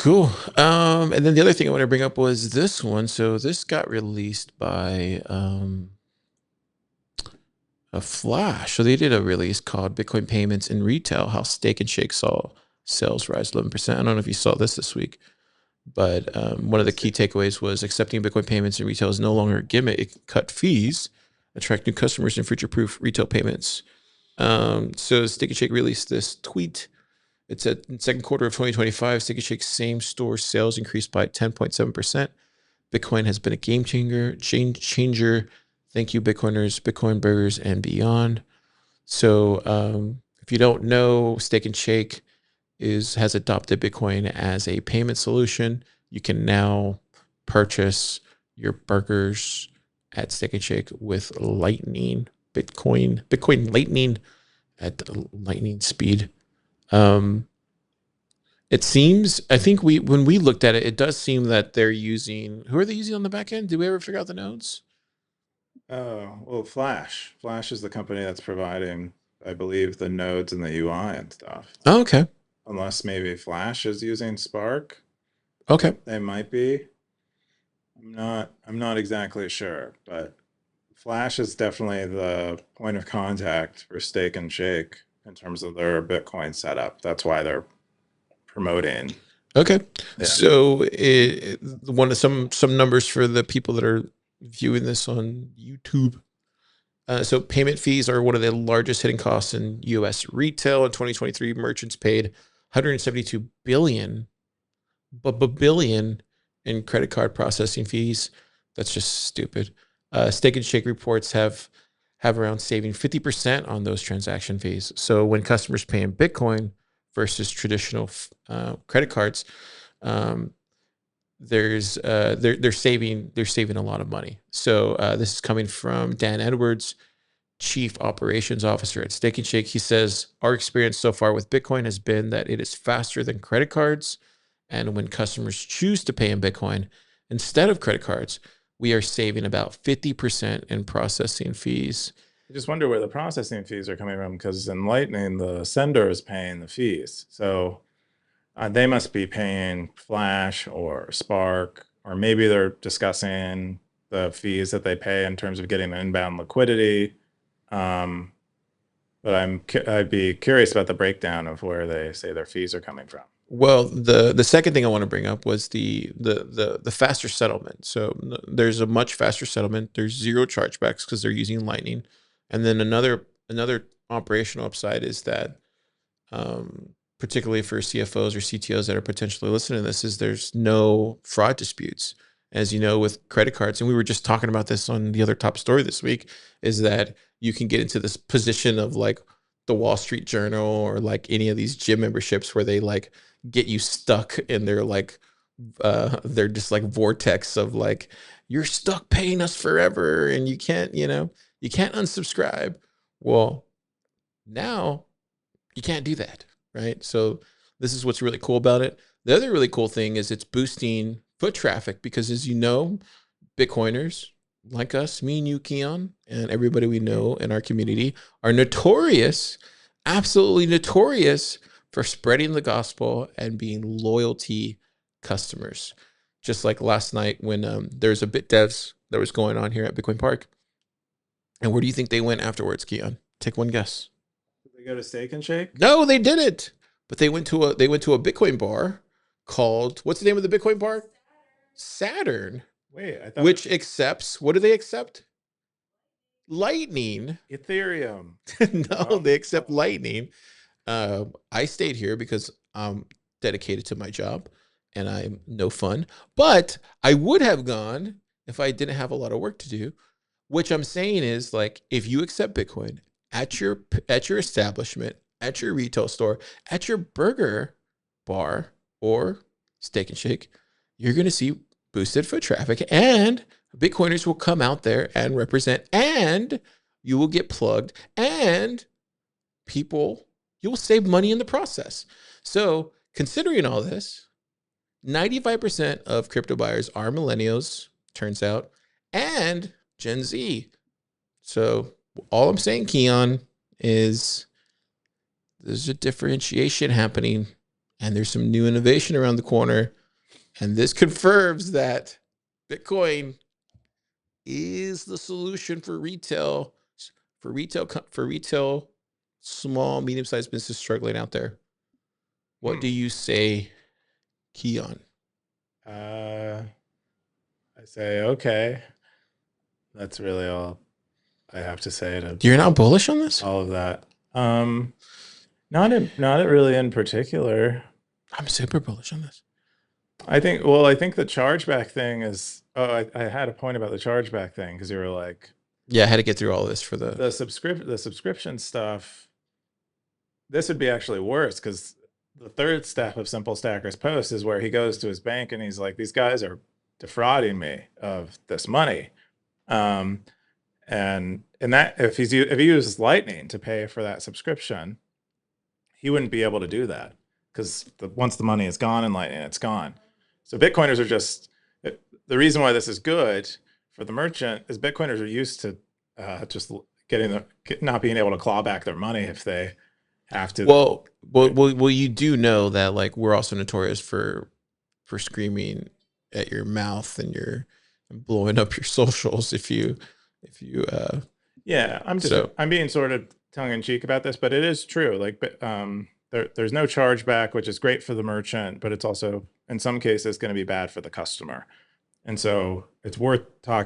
Cool. And then the other thing I want to bring up was this one. So this got released by a Flash. So they did a release called Bitcoin Payments in Retail: How Steak and Shake saw sales rise 11%. I don't know if you saw this week, but one of the key takeaways was accepting Bitcoin payments in retail is no longer a gimmick. It can cut fees, attract new customers, and future-proof retail payments. So Steak and Shake released this tweet. It said in second quarter of 2025, Steak and Shake's same-store sales increased by 10.7%. Bitcoin has been a game changer. Thank you, Bitcoiners, Bitcoin burgers, and beyond. So if you don't know, Steak and Shake has adopted Bitcoin as a payment solution. You can now purchase your burgers at Steak and Shake with Lightning, Bitcoin Lightning at lightning speed. It seems, I think when we looked at it, it does seem that they're using, who are they using on the back end? Did we ever figure out the nodes? Oh, well, Flash. Flash is the company that's providing, I believe, the nodes and the UI and stuff. Oh, okay. Unless maybe Flash is using Spark. Okay. They might be. I'm not exactly sure, but Flash is definitely the point of contact for Steak and Shake in terms of their Bitcoin setup. That's why they're promoting. Okay. Yeah. So one of some numbers for the people that are viewing this on YouTube. So payment fees are one of the largest hidden costs in U.S. retail. In 2023, merchants paid 172 billion, billion in credit card processing fees. That's just stupid. Steak and Shake reports have around saving 50% on those transaction fees. So when customers pay in Bitcoin versus traditional credit cards, they're saving a lot of money. So this is coming from Dan Edwards, Chief Operations Officer at Steak and Shake. He says, our experience so far with Bitcoin has been that it is faster than credit cards. And when customers choose to pay in Bitcoin instead of credit cards, we are saving about 50% in processing fees. I just wonder where the processing fees are coming from, because in Lightning, the sender is paying the fees. So they must be paying Flash or Spark, or maybe they're discussing the fees that they pay in terms of getting inbound liquidity. But I'd be curious about the breakdown of where they say their fees are coming from. Well, the second thing I want to bring up was the faster settlement. So there's a much faster settlement. There's zero chargebacks because they're using Lightning, and then another operational upside is that, particularly for CFOs or CTOs that are potentially listening to this, is there's no fraud disputes. As you know, with credit cards, and we were just talking about this on the other top story this week, is that you can get into this position of like the Wall Street Journal or like any of these gym memberships where they like get you stuck in their like they're just like vortex of like, you're stuck paying us forever and you can't unsubscribe. Well, now you can't do that, right? So this is what's really cool about it. The other really cool thing is it's boosting foot traffic because, as you know, Bitcoiners like us, me and you, Keyan, and everybody we know in our community are notorious, absolutely notorious for spreading the gospel and being loyalty customers. Just like last night when there's a BitDevs that was going on here at Bitcoin Park. And where do you think they went afterwards, Keyan? Take one guess. Did they go to Steak and Shake? No, they didn't. But they went to a Bitcoin bar called, what's the name of the Bitcoin bar? Saturn. Wait, I thought Which accepts, what do they accept? Lightning. Ethereum. No, they accept Lightning. I stayed here because I'm dedicated to my job and I'm no fun. But I would have gone if I didn't have a lot of work to do. Which I'm saying is, like, if you accept Bitcoin at your establishment, at your retail store, at your burger bar or Steak and Shake, you're going to see boosted foot traffic, and Bitcoiners will come out there and represent, and you will get plugged, and you will save money in the process. So considering all this, 95% of crypto buyers are millennials, turns out, and Gen Z. So all I'm saying, Keyan, is there's a differentiation happening and there's some new innovation around the corner. And this confirms that Bitcoin is the solution for retail, for retail, small, medium-sized business struggling out there. What do Hmm. you say, Keyan? Uh, I say, okay. That's really all I have to say to You're not bullish on this? all of that. Um, not really in particular. I'm super bullish on this. I think the chargeback thing is, I had a point about the chargeback thing because you were like, Yeah, I had to get through all of this for the. the subscription stuff. This would be actually worse because the third step of Simple Stacker's post is where he goes to his bank and he's like, these guys are defrauding me of this money. Um, and that if he uses Lightning to pay for that subscription, he wouldn't be able to do that because once the money is gone in Lightning, it's gone. So Bitcoiners are just the reason why this is good for the merchant is Bitcoiners are used to just not being able to claw back their money if they have to. Well, you do know that like we're also notorious for screaming at your mouth and your and blowing up your socials if you Yeah, so I'm being sort of tongue in cheek about this, but it is true. Like, there's no chargeback, which is great for the merchant, but it's also in some cases going to be bad for the customer. And so it's worth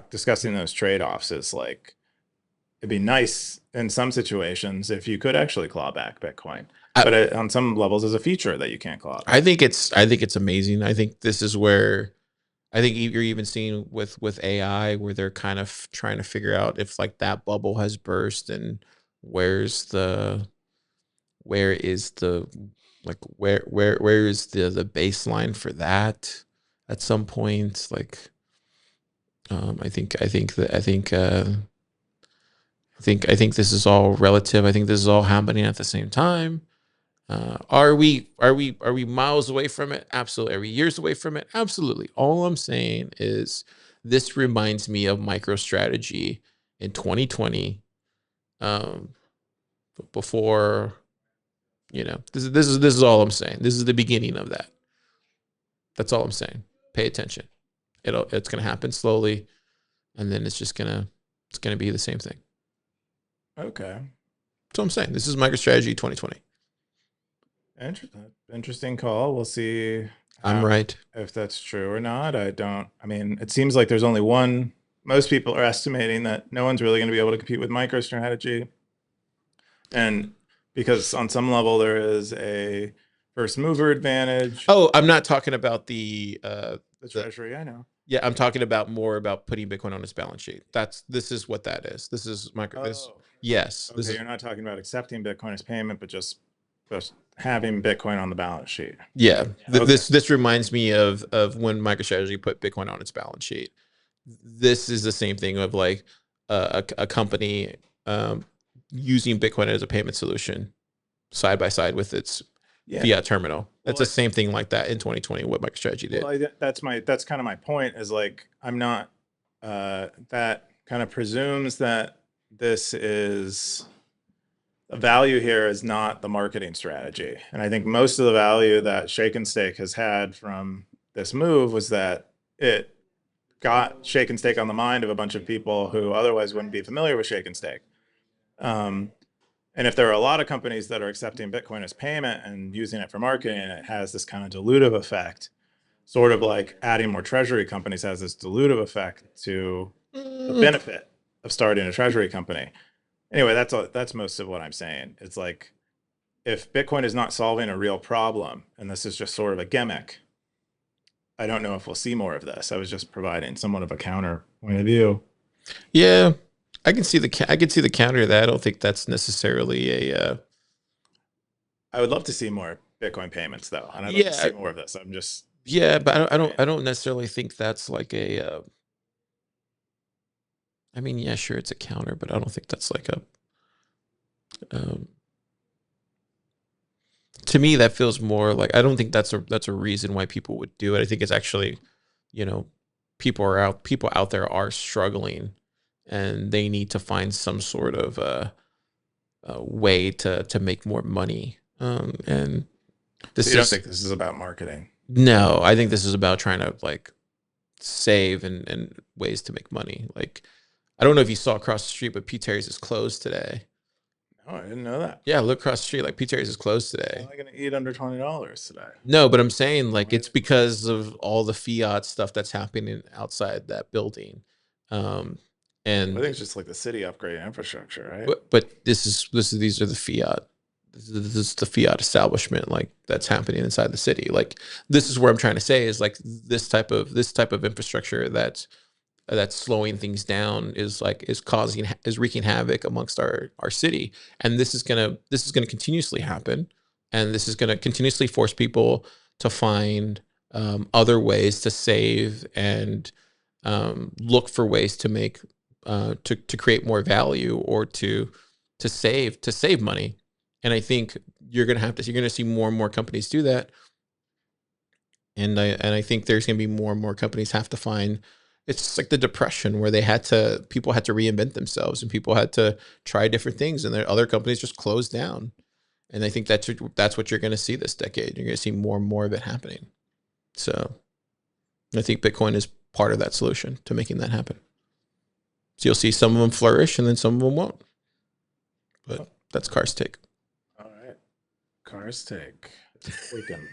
discussing those trade-offs. Is like it'd be nice in some situations if you could actually claw back Bitcoin, I, but on some levels, is a feature that you can't claw back. I think it's amazing. I think this is where I think you're even seeing with AI where they're kind of trying to figure out if like that bubble has burst and where's the where is the like where is the baseline for that at some point like I think this is all relative. I think this is all happening at the same time. Are we miles away from it? Absolutely. Are we years away from it? Absolutely. All I'm saying is this reminds me of MicroStrategy in 2020. Um, before this is all I'm saying. This is the beginning of that. That's all I'm saying. Pay attention. It's gonna happen slowly, and then it's gonna be the same thing. Okay, So I'm saying this is MicroStrategy 2020. interesting call. We'll see I'm how right. if that's true or not. I don't. I mean, it seems like there's only one. Most people are estimating that no one's really going to be able to compete with MicroStrategy, and because on some level there is a first mover advantage. Oh, I'm not talking about The the treasury, I know. yeah, I'm talking about more about putting Bitcoin on its balance sheet. This is what that is. This is micro this Oh, yes, this okay. is You're not talking about accepting Bitcoin as payment, but just having Bitcoin on the balance sheet. yeah. Okay. This reminds me of when MicroStrategy put Bitcoin on its balance sheet. This is the same thing of like a company um, using Bitcoin as a payment solution side by side with its Yeah. fiat terminal. That's Well, the same thing like that in 2020. What MicroStrategy did. that's kind of my point is like I'm not that kind of presumes that this is the value here is not the marketing strategy. And I think most of the value that Shake and Stake has had from this move was that it got Shake and Stake on the mind of a bunch of people who otherwise wouldn't be familiar with Shake and Stake. Um, and if there are a lot of companies that are accepting Bitcoin as payment and using it for marketing, it has this kind of dilutive effect, sort of like adding more treasury companies has this dilutive effect to the Mm, benefit of starting a treasury company. Anyway, that's most of what I'm saying. It's like if Bitcoin is not solving a real problem, and this is just sort of a gimmick, I don't know if we'll see more of this. I was just providing somewhat of a counter point of view. yeah, I can see the counter to that. I don't think that's necessarily a I would love to see more Bitcoin payments though, and I'd love to yeah see more of this. I'm just yeah, but saying. I don't necessarily think that's like a. I mean, yeah, sure, it's a counter, but I don't think that's like a. Um, to me, that feels more like I don't think that's a reason why people would do it. I think it's actually, you know, people out there are struggling, and they need to find some sort of way to make more money. And So this you don't is think this is about marketing? No, I think this is about trying to like save and ways to make money. Like, I don't know if you saw across the street, but P. Terry's is closed today. No, I didn't know that. Yeah, look across the street. Like P. Terry's is closed How am today. I going to eat under $20 today? No, but I'm saying like Why it's is it closed? because of all the fiat stuff that's happening outside that building. Um, I think and it's just like the city upgrade infrastructure, right? but this is these are the fiat. This is the fiat establishment like that's happening inside the city. Like this is where I'm trying to say is like this type of infrastructure that's slowing things down is like is wreaking havoc amongst our city, and this is gonna continuously happen, and this is gonna continuously force people to find other ways to save and look for ways to make to create more value or to save money. And I think you're gonna see more and more companies do that, and I think there's going to be more and more companies have to find. It's just like the depression where people had to reinvent themselves and people had to try different things, and there other companies just closed down. And I think that's what you're going to see this decade. You're going to see more and more of it happening. So I think Bitcoin is part of that solution to making that happen. So you'll see some of them flourish and then some of them won't. But that's Car's take. All right. Cars take. Weekend.